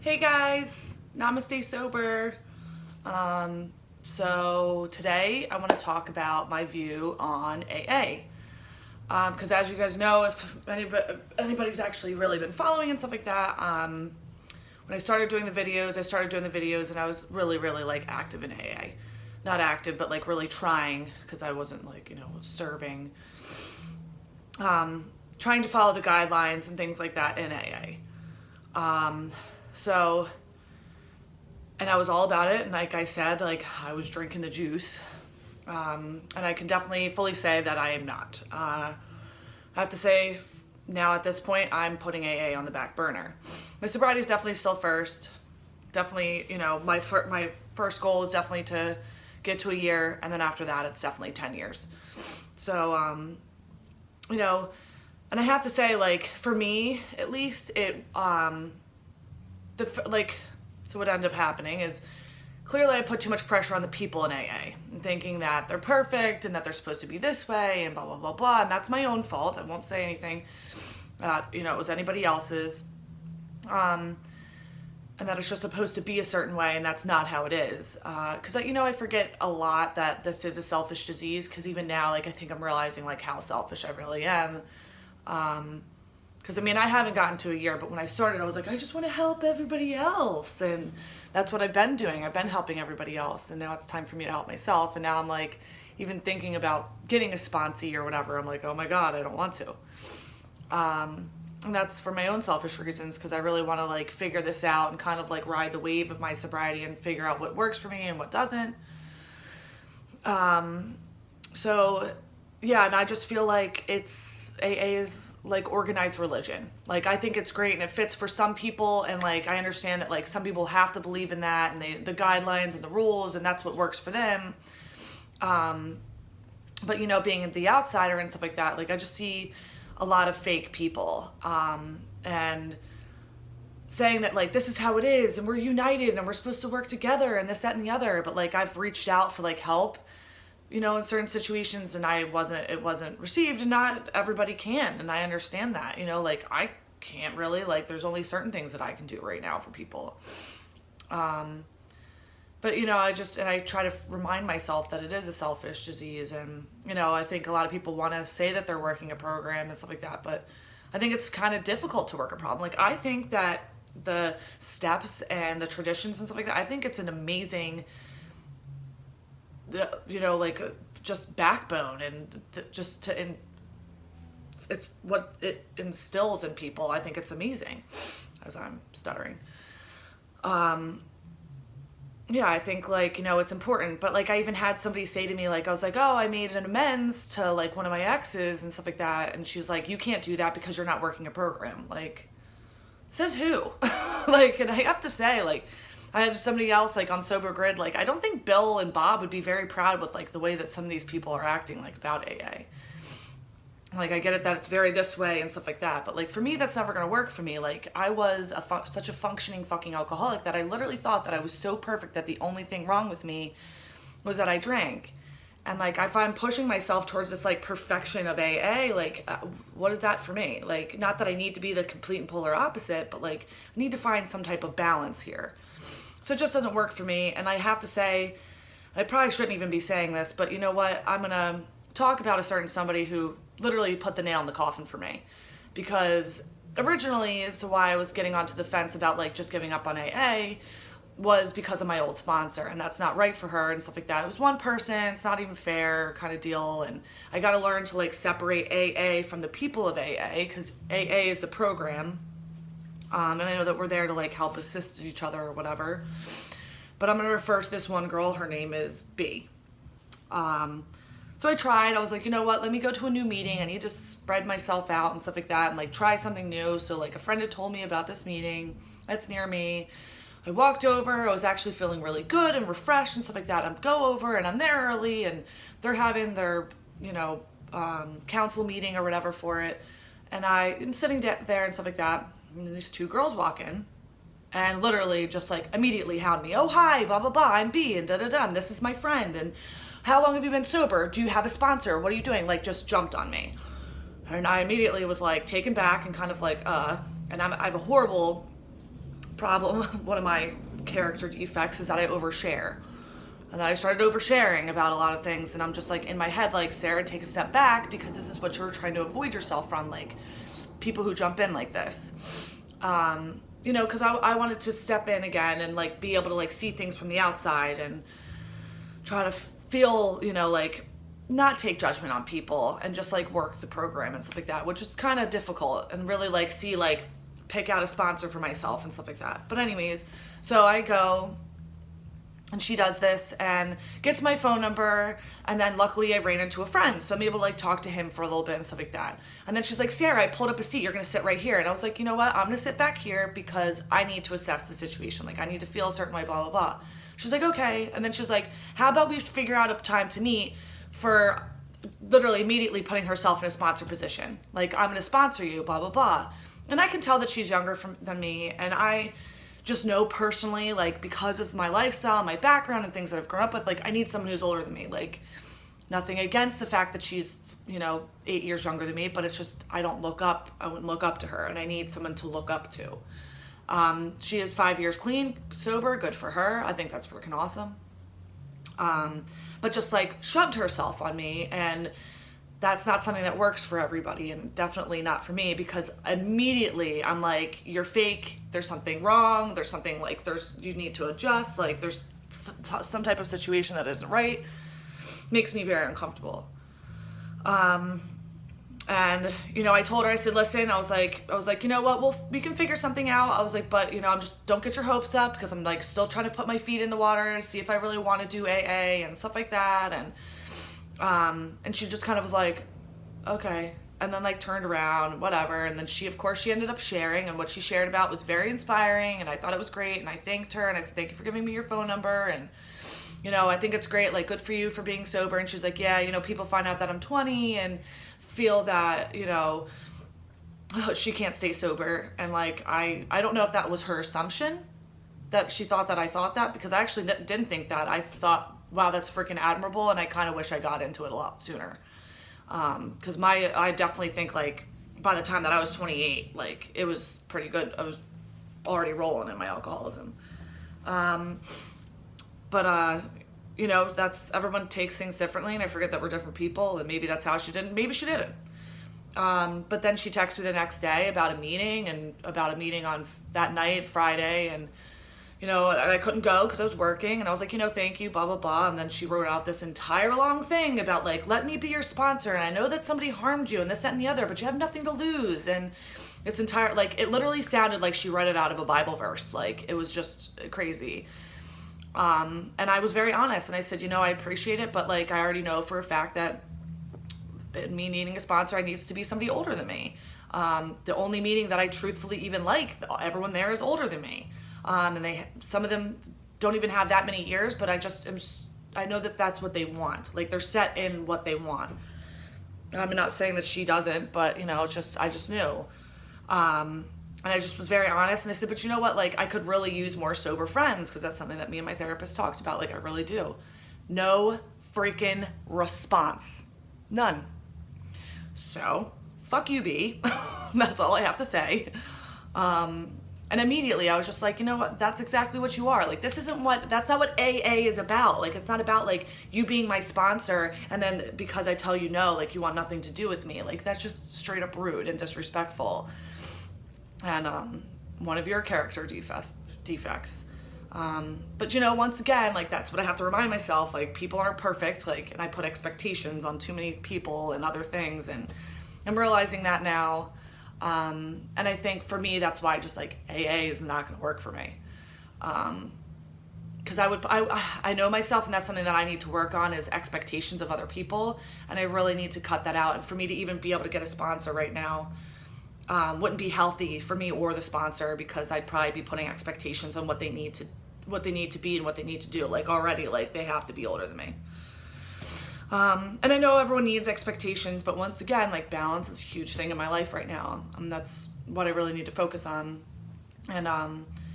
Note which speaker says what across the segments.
Speaker 1: Hey guys, Namaste Sober. So today I want to talk about my view on AA. Because as you guys know, if anybody's actually really been following and stuff like that, when I started doing the videos and I was really like active in AA. Not active, but like really trying, because I wasn't like, serving. Trying to follow the guidelines and things like that in AA. And I was all about it, and like I said, like I was drinking the juice, and I can definitely fully say that I am not. I have to say now at this point, I'm putting AA on the back burner. My sobriety is definitely still first. Definitely, my first goal is definitely to get to a year, and then after that, it's definitely 10 years. So, and I have to say, like, for me, at least, so what ended up happening is clearly I put too much pressure on the people in AA and thinking that they're perfect and that they're supposed to be this way and blah, blah, blah, blah. And that's my own fault. I won't say anything that, it was anybody else's. And that it's just supposed to be a certain way, and that's not how it is. Because, I forget a lot that this is a selfish disease, because even now, like, I think I'm realizing, like, how selfish I really am. Because, I haven't gotten to a year, but when I started, I was like, I just want to help everybody else. And that's what I've been doing. I've been helping everybody else. And now it's time for me to help myself. And now I'm like, even thinking about getting a sponsee or whatever. I'm like, oh my God, I don't want to. And that's for my own selfish reasons, because I really want to like figure this out and kind of like ride the wave of my sobriety and figure out what works for me and what doesn't. So yeah, and I just feel like AA is like organized religion. Like, I think it's great and it fits for some people, and like I understand that like some people have to believe in that and the guidelines and the rules, and that's what works for them. But being the outsider and stuff like that, like I just see a lot of fake people, and saying that like this is how it is and we're united and we're supposed to work together and this, that, and the other. But like I've reached out for like help, in certain situations, and it wasn't received, and not everybody can. And I understand that, like I can't really, like, there's only certain things that I can do right now for people. But, I try to remind myself that it is a selfish disease. And, I think a lot of people want to say that they're working a program and stuff like that, but I think it's kind of difficult to work a problem. Like, I think that the steps and the traditions and stuff like that, I think it's an amazing, just backbone, and it's what it instills in people. I think it's amazing, as I'm stuttering. Yeah, I think like, it's important, but like I even had somebody say to me, like, I was like, oh, I made an amends to like one of my exes and stuff like that. And she's like, you can't do that because you're not working a program. Like, says who? Like, and I have to say, like, I had somebody else like on Sober Grid, like, I don't think Bill and Bob would be very proud with like the way that some of these people are acting like about AA. Like, I get it that it's very this way and stuff like that, but like for me, that's never going to work for me. Like, I was such a functioning fucking alcoholic that I literally thought that I was so perfect that the only thing wrong with me was that I drank. And like, if I'm pushing myself towards this like perfection of AA, like what is that for me? Like, not that I need to be the complete and polar opposite, but like I need to find some type of balance here. So it just doesn't work for me. And I have to say, I probably shouldn't even be saying this, but you know what? I'm going to talk about a certain somebody who literally put the nail in the coffin for me. Because originally, so why I was getting onto the fence about like just giving up on AA was because of my old sponsor, and that's not right for her and stuff like that. It was one person, it's not even fair kind of deal, and I got to learn to like separate AA from the people of AA, because AA is the program. And I know that we're there to like help assist each other or whatever. But I'm going to refer to this one girl. Her name is B. So I tried. I was like, you know what? Let me go to a new meeting. I need to spread myself out and stuff like that and like try something new. So like a friend had told me about this meeting that's near me. I walked over. I was actually feeling really good and refreshed and stuff like that. I go over and I'm there early, and they're having their, council meeting or whatever for it. And I am sitting there and stuff like that. And these two girls walk in and literally just like immediately hound me. Oh, hi, blah, blah, blah. I'm B and da-da-da. And this is my friend. And how long have you been sober? Do you have a sponsor? What are you doing? Like, just jumped on me. And I immediately was like taken back and kind of like, and I have a horrible problem, one of my character defects is that I overshare. And then I started oversharing about a lot of things, and I'm just like in my head, like, Sarah, take a step back, because this is what you're trying to avoid yourself from, like people who jump in like this. You know, because I wanted to step in again and like be able to like see things from the outside and try to feel, you know, like not take judgment on people and just like work the program and stuff like that, which is kind of difficult, and really like see, like pick out a sponsor for myself and stuff like that. But anyways, so I go and she does this and gets my phone number, and then luckily I ran into a friend, so I'm able to like talk to him for a little bit and stuff like that. And then she's like, Sarah, I pulled up a seat, you're gonna sit right here. And I was like, you know what, I'm gonna sit back here because I need to assess the situation, like I need to feel a certain way, blah blah blah. She's like, okay. And then she's like, how about we figure out a time to meet, for literally immediately putting herself in a sponsor position, like I'm gonna sponsor you, blah blah blah. And I can tell that she's younger than me, and I just know personally, like because of my lifestyle, my background, and things that I've grown up with, like I need someone who's older than me. Like nothing against the fact that she's, you know, 8 years younger than me, but it's just I wouldn't look up to her, and I need someone to look up to. She is 5 years clean, sober, good for her. I think that's freaking awesome. But just like shoved herself on me, and that's not something that works for everybody, and definitely not for me, because immediately I'm like, you're fake, there's something wrong, there's something like you need to adjust, like there's some type of situation that isn't right. Makes me very uncomfortable. And you know, I told her, I said, listen, I was like, you know what, we can figure something out. I was like, but you know, don't get your hopes up, because I'm like still trying to put my feet in the water to see if I really want to do AA and stuff like that. And she just kind of was like, okay. And then like turned around, whatever. And then she ended up sharing, and what she shared about was very inspiring, and I thought it was great, and I thanked her, and I said, thank you for giving me your phone number, and you know, I think it's great, like good for you for being sober. And she's like, yeah, you know, people find out that I'm 20 and feel that, you know, she can't stay sober. And like, I don't know if that was her assumption, that she thought that I thought that, because I actually didn't think that. I thought, wow, that's freaking admirable, and I kind of wish I got into it a lot sooner. Because I definitely think like by the time that I was 28, like it was pretty good. I was already rolling in my alcoholism. But you know, everyone takes things differently, and I forget that we're different people, and maybe that's how she did, maybe she didn't. But then she texted me the next day about a meeting on that night, Friday, and you know, and I couldn't go because I was working, and I was like, you know, thank you, blah, blah, blah. And then she wrote out this entire long thing about like, let me be your sponsor, and I know that somebody harmed you and this, that, and the other, but you have nothing to lose. And this entire, like, it literally sounded like she read it out of a Bible verse. Like, it was just crazy. And I was very honest, and I said, you know, I appreciate it, but like, I already know for a fact that me needing a sponsor, I needs to be somebody older than me. The only meeting that I truthfully even like, everyone there is older than me. And some of them don't even have that many years, but I know that that's what they want. Like, they're set in what they want. And I'm not saying that she doesn't, but you know, I just knew. And I just was very honest, and I said, but you know what, like, I could really use more sober friends, because that's something that me and my therapist talked about, like, I really do. No freaking response. None. So, fuck you, B. That's all I have to say. And immediately I was just like, you know what, that's exactly what you are. Like, that's not what AA is about. Like, it's not about like you being my sponsor, and then because I tell you no, like you want nothing to do with me. Like, that's just straight up rude and disrespectful. And one of your character defects. But you know, once again, like, that's what I have to remind myself. Like, people aren't perfect. Like, and I put expectations on too many people and other things, and I'm realizing that now. And I think for me, that's why just like AA is not going to work for me. Cause I know myself, and that's something that I need to work on, is expectations of other people. And I really need to cut that out. And for me to even be able to get a sponsor right now, wouldn't be healthy for me or the sponsor, because I'd probably be putting expectations on what they need to be and what they need to do. Like, already, like, they have to be older than me. And I know everyone needs expectations, but once again, like, balance is a huge thing in my life right now. That's what I really need to focus on. And,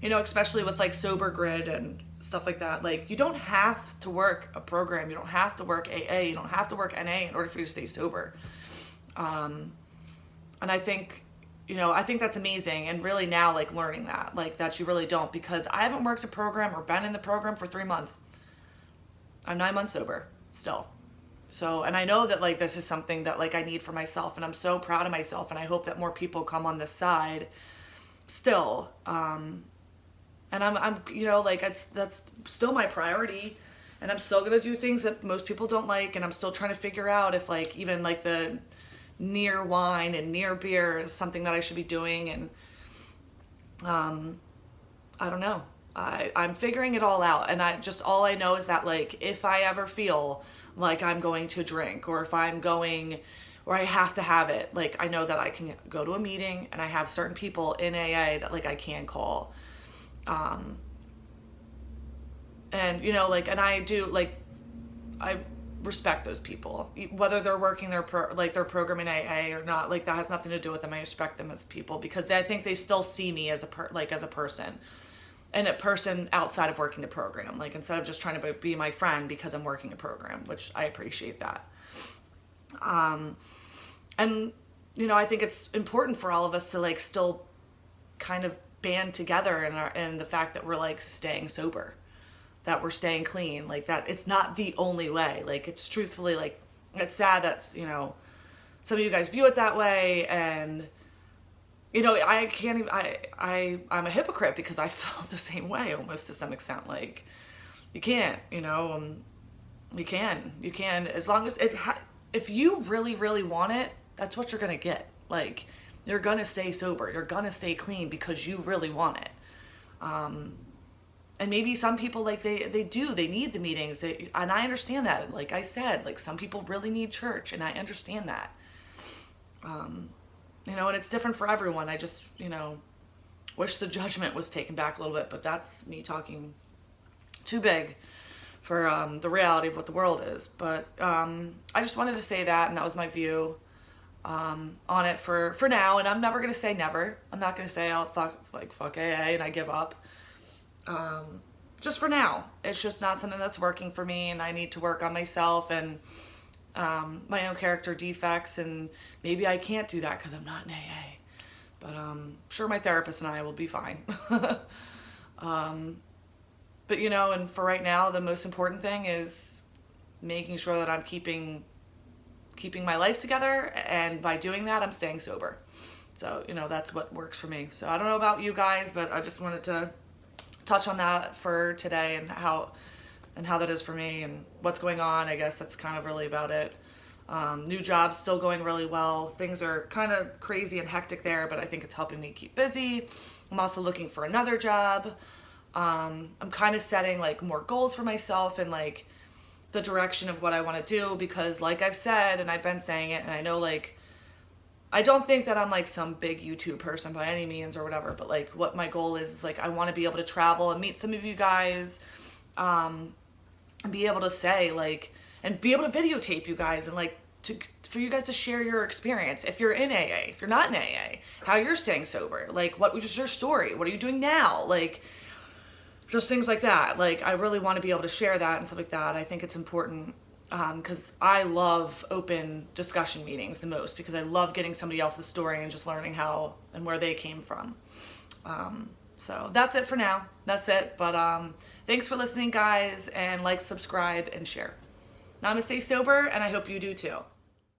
Speaker 1: you know, especially with like Sober Grid and stuff like that, like, you don't have to work a program. You don't have to work AA. You don't have to work NA in order for you to stay sober. And I think, I think that's amazing. And really now, like, learning that, like, that you really don't, because I haven't worked a program or been in the program for 3 months. I'm 9 months sober still. So, and I know that, like, this is something that, like, I need for myself, and I'm so proud of myself, and I hope that more people come on this side still. And I'm like, that's still my priority, and I'm still gonna do things that most people don't like, and I'm still trying to figure out if, like, even, like, the near wine and near beer is something that I should be doing, and I don't know. I'm figuring it all out, and all I know is that, like, if I ever feel like I'm going to drink, or if I'm going, or I have to have it, like, I know that I can go to a meeting, and I have certain people in AA that, like, I can call. And, like, and I do, like, I respect those people, whether they're working their program in AA or not. Like, that has nothing to do with them. I respect them as people, because I think they still see me as as a person, and a person outside of working the program, like, instead of just trying to be my friend because I'm working a program, which I appreciate that. And, I think it's important for all of us to, like, still kind of band together in the fact that we're, like, staying sober, that we're staying clean, like, that it's not the only way. Like, it's truthfully, like, it's sad that, some of you guys view it that way, and I can't even, I'm a hypocrite, because I felt the same way almost to some extent. Like, you can't, you can, as long as if you really, really want it, that's what you're going to get. Like, you're going to stay sober. You're going to stay clean because you really want it. And maybe some people, like, they need the meetings. And I understand that. Like I said, like, some people really need church, and I understand that. And it's different for everyone. I just, wish the judgment was taken back a little bit, but that's me talking too big for the reality of what the world is. But I just wanted to say that, and that was my view on it for now. And I'm never going to say never. I'm not going to say I'll fuck AA and I give up. Just for now. It's just not something that's working for me, and I need to work on myself and my own character defects, and maybe I can't do that because I'm not in AA. But I'm sure my therapist and I will be fine. But and for right now, the most important thing is making sure that I'm keeping my life together, and by doing that, I'm staying sober. So, that's what works for me. So I don't know about you guys, but I just wanted to touch on that for today, and how that is for me, and what's going on. I guess that's kind of really about it. New job's still going really well. Things are kind of crazy and hectic there, but I think it's helping me keep busy. I'm also looking for another job. I'm kind of setting, like, more goals for myself, and, like, the direction of what I want to do, because, like I've said, and I've been saying it, and I know, like, I don't think that I'm, like, some big YouTube person by any means or whatever, but, like, what my goal is, like, I want to be able to travel and meet some of you guys, and be able to say, like, and be able to videotape you guys, and, like, for you guys to share your experience. If you're in AA, if you're not in AA, how you're staying sober, like, what was your story? What are you doing now? Like, just things like that. Like, I really want to be able to share that and stuff like that. I think it's important, because I love open discussion meetings the most, because I love getting somebody else's story and just learning how and where they came from. So that's it for now. That's it. But thanks for listening, guys, and like, subscribe, and share. Namaste sober, and I hope you do too.